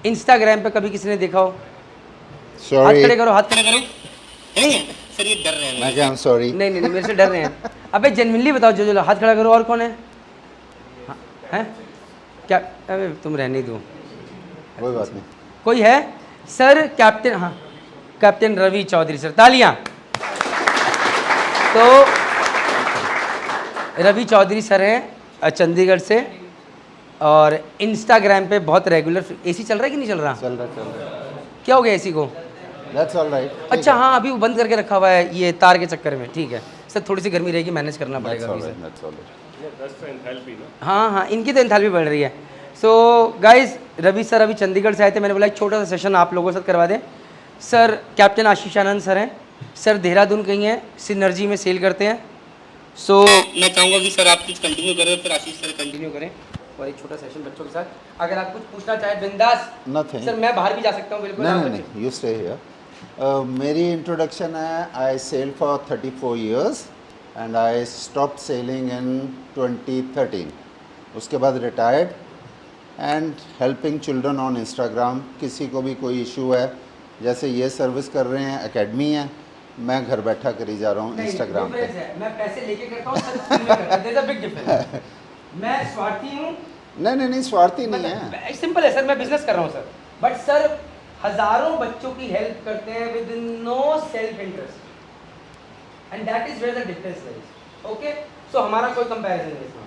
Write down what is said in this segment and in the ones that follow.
Instagram पे कभी किसी ने देखा हो? हाथ सॉरी, खड़े करो, हाथ खड़े करो। नहीं सर, ये डर रहे हैं। मैं क्या, आई एम सॉरी। नहीं नहीं नहीं, मेरे से डर रहे हैं। अबे जेन्युइनली बताओ, जो हाथ खड़ा करो। और कौन है? हाँ, है क्या? अबे तुम रहने दो, कोई बात नहीं। कोई है सर? कैप्टन, हाँ, कैप्टन रवि चौधरी सर, तालियां। तो रवि चौधरी सर हैं चंडीगढ़ से, और इंस्टाग्राम पे बहुत रेगुलर। एसी चल रहा है कि नहीं चल रहा? चल रहा। क्या हो गया एसी को? That's all right. अच्छा हाँ, अभी वो बंद करके रखा हुआ है ये तार के चक्कर में। ठीक है सर, थोड़ी सी गर्मी रहेगी, मैनेज करना पड़ेगा अभी सर। हाँ हाँ, इनकी तो एंथैल्पी बढ़ रही है। सो गाइस, रवि सर अभी चंडीगढ़ से आए थे, मैंने बोला एक छोटा सा सेशन आप लोगों के साथ करवा दें। सर कैप्टन आशीष आनंद सर हैं, सर देहरादून कहीं हैं, सिनर्जी में सेल करते हैं। सो मैं चाहूँगा कि सर आप कुछ कंटिन्यू करें, फिर आशीष सर कंटिन्यू करें और एक छोटा सेशन बच्चों के साथ। अगर आप कुछ पूछना चाहें बिंदास। नथिंग। सर मैं बाहर भी जा सकता हूँ बिल्कुल। नहीं नहीं नहीं, यू स्टे हियर। मेरी इंट्रोडक्शन है, I sell for 34 years and I stop selling in 2013। उसके बाद retired and helping children on Instagram. किसी को भी कोई इशू है, जैसे ये सर्विस कर रहे हैं, एकेडमी है, मैं घर बैठा करी जा रहा हूँ इंस्टाग्राम पे। मैं पैसे लेके करता हूँ सर, फ्री में करता हूँ। There's a big difference। मैं स्वार्थी हूँ? नहीं नहीं, स्वार्थी नहीं है। मतलब सिंपल है सर, मैं बिजनेस कर रहा हूँ सर, बट सर हजारों बच्चों की हेल्प करते हैं with no self interest, and that is where the difference lies. Okay, so हमारा कोई कंपैरिजन नहीं इसमें।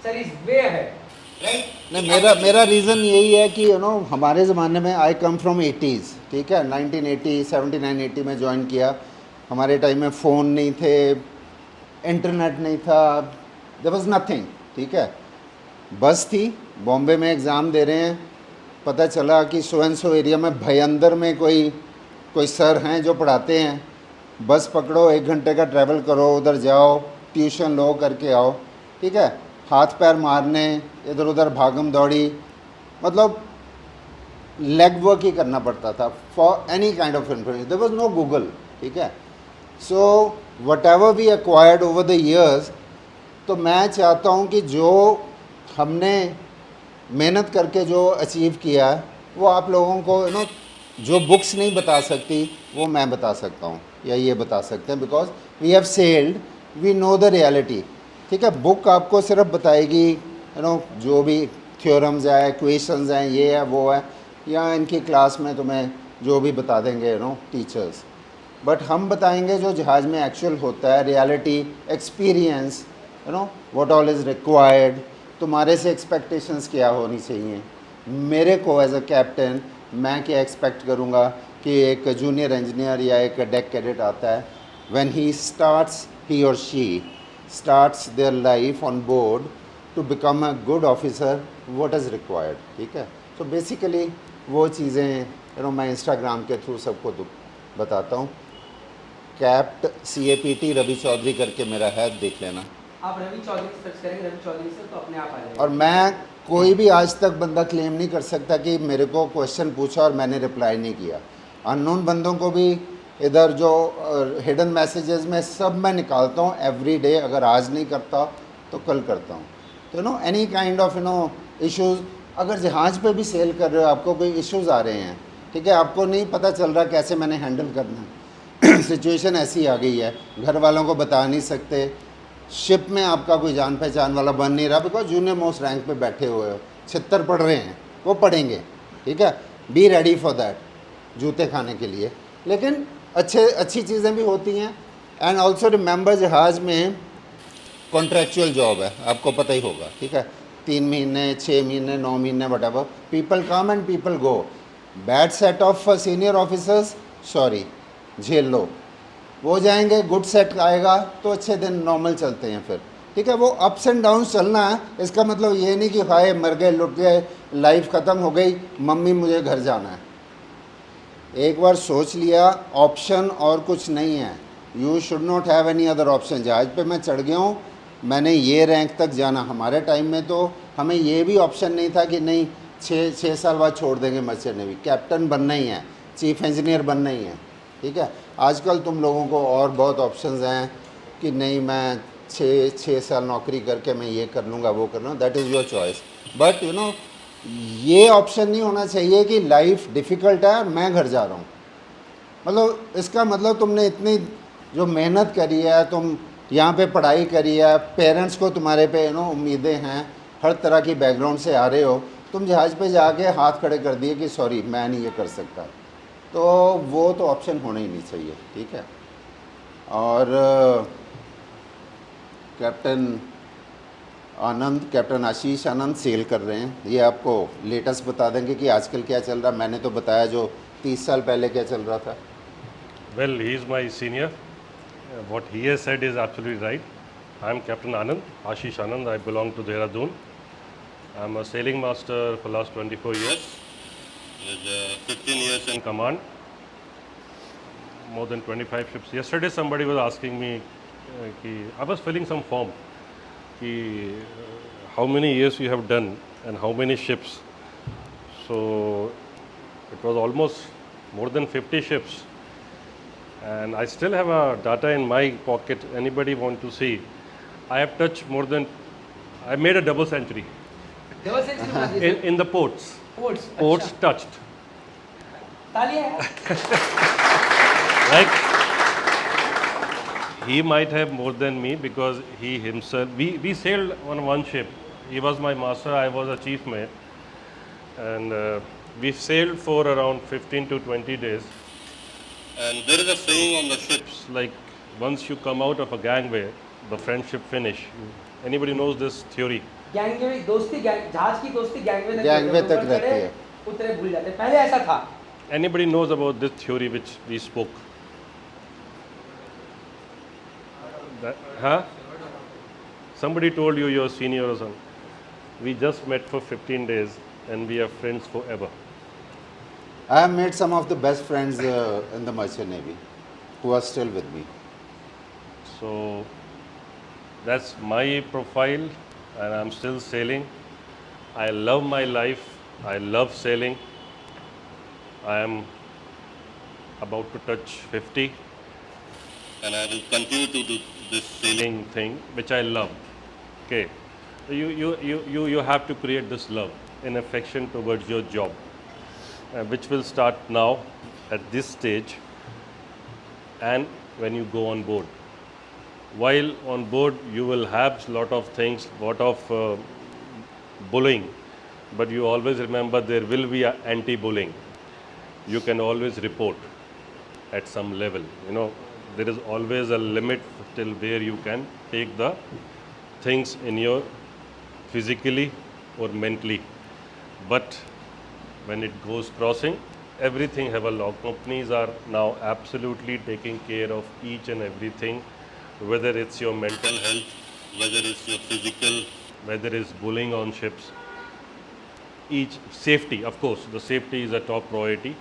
Sir is way ahead, right? नहीं, मेरा रीज़न यही है कि हमारे ज़माने में आई कम फ्रॉम 80s, ठीक है, 1980 79 80 में ज्वाइन किया। हमारे टाइम में फ़ोन नहीं थे, इंटरनेट नहीं था, देयर वाज नथिंग, ठीक है। बस थी, बॉम्बे में एग्ज़ाम दे रहे हैं, पता चला कि सो एंड सो एरिया में भयंदर में कोई सर हैं जो पढ़ाते हैं। बस पकड़ो, 1 घंटे का ट्रैवल करो, उधर जाओ, ट्यूशन लो, करके आओ, ठीक है। हाथ पैर मारने, इधर उधर भागम दौड़ी, मतलब लेग वर्क ही करना पड़ता था for any kind of information. There was no Google, ठीक है। So whatever we acquired over the years, तो मैं चाहता हूँ कि जो हमने मेहनत करके जो अचीव किया है, वो आप लोगों को जो बुक्स नहीं बता सकती, वो मैं बता सकता हूँ, या ये बता सकते हैं, because we have sailed, we know the reality, ठीक है। बुक आपको सिर्फ बताएगी जो भी थ्योरम्स है, इक्वेशंस हैं, ये है वो है, या इनकी क्लास में तुम्हें जो भी बता देंगे टीचर्स, बट हम बताएंगे जो जहाज़ में एक्चुअल होता है, reality, experience, what all is required, तुम्हारे से एक्सपेक्टेशंस क्या होनी चाहिए, मेरे को एज अ कैप्टन मैं क्या एक्सपेक्ट करूँगा कि एक जूनियर इंजीनियर या एक डेक कैडेट आता है, व्हेन ही स्टार्ट्स, ही और she starts their life on board to become a good officer, what is required, ठीक है। सो बेसिकली वो चीज़ें मैं इंस्टाग्राम के थ्रू सबको बताता हूँ। कैप्ट CAPT रवि चौधरी करके मेरा है, देख लेना आप। रवि चौधरी सर्च करेंगे, रवि चौधरी से, तो अपने आप आ जाएगा। और मैं कोई भी आज तक बंदा क्लेम नहीं कर सकता कि मेरे को क्वेश्चन पूछा और मैंने रिप्लाई नहीं किया। अननोन बंदों को भी इधर जो हिडन मैसेजेस में सब मैं निकालता हूँ एवरी डे। अगर आज नहीं करता तो कल करता हूँ। तो एनी काइंड ऑफ इश्यूज़, अगर जहाज़ पे भी सेल कर रहे हो, आपको कोई इश्यूज़ आ रहे हैं, ठीक है, आपको नहीं पता चल रहा कैसे मैंने हैंडल करना है, सिचुएशन ऐसी आ गई है, घर वालों को बता नहीं सकते, शिप में आपका कोई जान पहचान वाला बन नहीं रहा, बिकॉज जूनियर मोस्ट रैंक पे बैठे हुए हो, छितर पढ़ रहे हैं, वो पढ़ेंगे, ठीक है, बी रेडी फॉर दैट, जूते खाने के लिए। लेकिन अच्छी चीज़ें भी होती हैं। एंड ऑल्सो रिमेंबर, जहाज़ में कॉन्ट्रेक्चुअल जॉब है, आपको पता ही होगा, ठीक है, 3 महीने, 6 महीने, 9 महीने, what ever, people come and people go. Bad set of senior officers, sorry, झेल लो, वो जाएंगे, गुड सेट आएगा तो अच्छे दिन नॉर्मल चलते हैं फिर, ठीक है। वो अप्स एंड डाउन्स चलना है, इसका मतलब ये नहीं कि हाय मर गए, लुट गए, लाइफ ख़त्म हो गई, मम्मी मुझे घर जाना है। एक बार सोच लिया, ऑप्शन और कुछ नहीं है, you should not have any other option. जहाज पे मैं चढ़ गया हूँ, मैंने ये रैंक तक जाना। हमारे टाइम में तो हमें ये भी ऑप्शन नहीं था कि नहीं 6 साल बाद छोड़ देंगे मर्चेंट नेवी, कैप्टन बनना ही है, चीफ इंजीनियर बनना ही है, ठीक है। आजकल तुम लोगों को और बहुत ऑप्शंस हैं कि नहीं मैं 6 साल नौकरी करके मैं ये कर लूँगा, वो कर लूँगा, that is your choice. But ये ऑप्शन नहीं होना चाहिए कि लाइफ डिफ़िकल्ट है और मैं घर जा रहा हूँ। मतलब इसका मतलब तुमने इतनी जो मेहनत करी है, तुम यहाँ पे पढ़ाई करी है, पेरेंट्स को तुम्हारे पे उम्मीदें हैं, हर तरह की बैकग्राउंड से आ रहे हो, तुम जहाज़ पे जाके हाथ खड़े कर दिए कि सॉरी मैं नहीं ये कर सकता, तो वो तो ऑप्शन होना ही नहीं चाहिए, ठीक है। और कैप्टन आशीष आनंद सेल कर रहे हैं, ये आपको लेटेस्ट बता देंगे कि आजकल क्या चल रहा है। मैंने तो बताया जो 30 साल पहले क्या चल रहा था। Well, he is my senior. What he has said is absolutely right. I am Captain Anand, Ashish Anand. I belong to Dehradun. I am a sailing master for last 24 years, with 15 years in command, more than 25 ships. Yesterday somebody was asking me, I was filling some form, how many years you have done and how many ships. So it was almost more than 50 ships. And I still have a data in my pocket. Anybody want to see? I have touched more than, I made a double century double century बना दी sir. in the ports. Ports Ports touched. तालियां हैं। Like, he might have more than me because he himself, we sailed on one ship. He was my master, I was a chief mate. And we sailed for around 15 to 20 days. And there is a saying on the ships, like once you come out of a gangway, the friendship finish. Anybody knows this theory? Gangway दोस्ती जहाज की दोस्ती gangway gangway तक ऊपर रहती चढ़े, है। उतरे भूल जाते। पहले ऐसा था। Anybody knows about this theory which we spoke? Huh? Somebody told you you're senior or something. We just met for 15 days and we are friends forever. I have made some of the best friends in the Merchant Navy who are still with me. So that's my profile and I'm still sailing. I love my life. I love sailing. I am about to touch 50 and I will continue to do this sailing thing which I love. Okay. You have to create this love and affection towards your job, which will start now at this stage and when you go on board. While on board you will have lot of things, lot of bullying, but you always remember there will be a anti-bullying. You can always report at some level. There is always a limit till where you can take the things in your physically or mentally. But when it goes crossing, everything have a law. Companies are now absolutely taking care of each and everything, whether it's your mental health, whether it's your physical, whether it's bullying on ships. Each safety, of course, the safety is a top priority.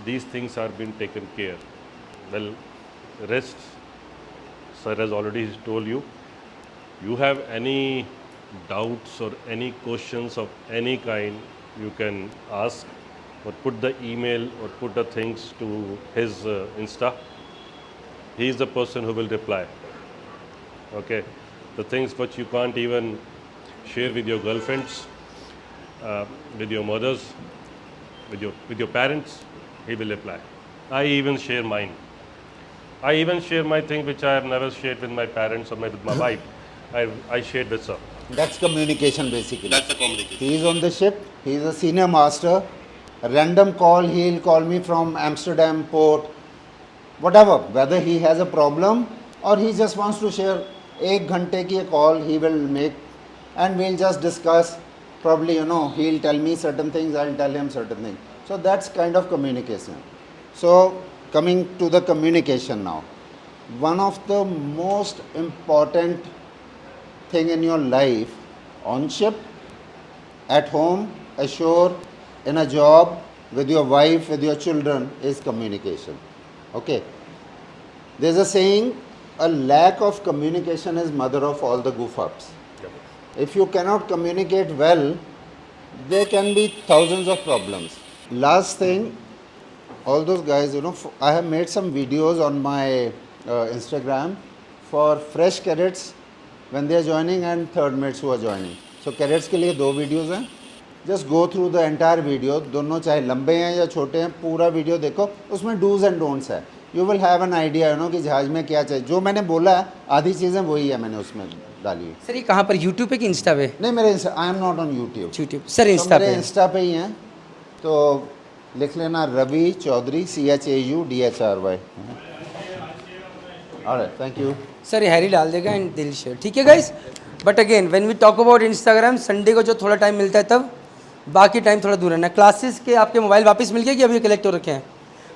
These things are being taken care. Well, rest, sir has already told you. You have any doubts or any questions of any kind, you can ask or put the email or put the things to his Insta. He is the person who will reply. Okay, the things which you can't even share with your girlfriends, with your mothers, with your parents, he will reply. I even share mine. I even share my thing which I have never shared with my parents or with my wife. I shared with her. That's communication basically. That's the communication. He is on the ship, he is a senior master. A random call, he'll call me from Amsterdam port, whatever, whether he has a problem or he just wants to share. 1 घंटे की call he will make and we'll just discuss. Probably, he'll tell me certain things, I'll tell him certain things. So that's kind of communication. So coming to the communication now, one of the most important thing in your life, on ship, at home, ashore, in a job, with your wife, with your children, is communication. Okay. There's a saying, a lack of communication is mother of all the goof ups. If you cannot communicate well, there can be thousands of problems. Last thing, all those guys, I have made some videos on my Instagram for fresh cadets when they are joining and third mates who are joining. So cadets के लिए 2 videos हैं. Just go through the entire video, दोनों चाहे लंबे हैं या छोटे हैं, पूरा वीडियो देखो, उसमें डूज एंड डोंट्स है। You will have an idea you know कि जहाज़ में क्या चाहिए। जो मैंने बोला है आधी चीज़ें वही है मैंने उसमें डाली है। सर ये कहाँ पर, यूट्यूब पे कि इंस्टा पे? नहीं मेरे I am not on YouTube. YouTube sir, तो इंस्टा मेरे पे। इंस्टा पे ही हैं, तो लिख लेना Ravi Chaudhry, CHAUDHRY। Alright, thank you sir ये हैरी डाल देगा एंड दिल शेयर, ठीक है guys. But again when we talk about Instagram, Sunday को जो थोड़ा टाइम मिलता है तब, बाकी टाइम थोड़ा दूर रहना। क्लासेस के आपके मोबाइल वापस मिल गए कि अभी कलेक्ट हो रखे हैं?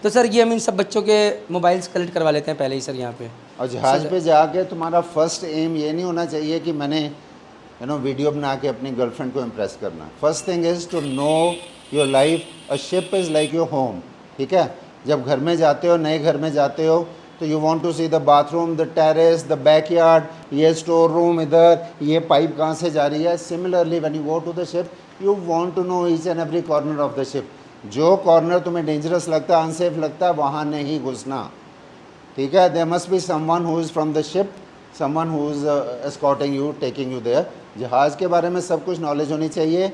तो सर ये हम इन सब बच्चों के मोबाइल्स कलेक्ट करवा लेते हैं पहले ही सर यहाँ पे। और जहाज़ पे जाके तुम्हारा फर्स्ट एम ये नहीं होना चाहिए कि मैंने यू नो वीडियो बना के अपनी गर्लफ्रेंड को इम्प्रेस करना। First thing is to know your life. A ship is like your home, ठीक है। जब घर में जाते हो, नए घर में जाते हो, तो you want to see the bathroom, the terrace, the backyard, ये स्टोर रूम इधर, ये पाइप कहाँ से जा रही है। Similarly when you go to the ship you want to know each and every corner of the ship. जो corner तुम्हें डेंजरस लगता है, अनसेफ लगता है, वहाँ नहीं घुसना, ठीक है। There must be someone who is from the ship, someone who is escorting you, taking you there. जहाज़ के बारे में सब कुछ नॉलेज होनी चाहिए।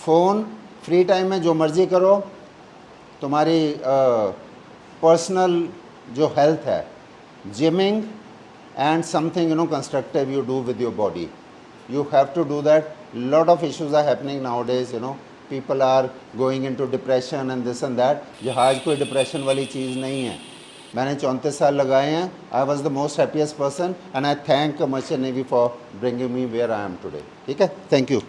फ़ोन फ्री टाइम में जो मर्ज़ी करो। तुम्हारी पर्सनल जो हेल्थ है, gymming and something you know constructive you do with your body, you have to do that. Lot of issues are happening nowadays, you know, people are going into depression and this and that. जहाज़ कोई depression वाली चीज़ नहीं है। मैंने 34 साल लगाए हैं। I was the most happiest person and I thank Merchant Navy for bringing me where I am today. ठीक है, thank you.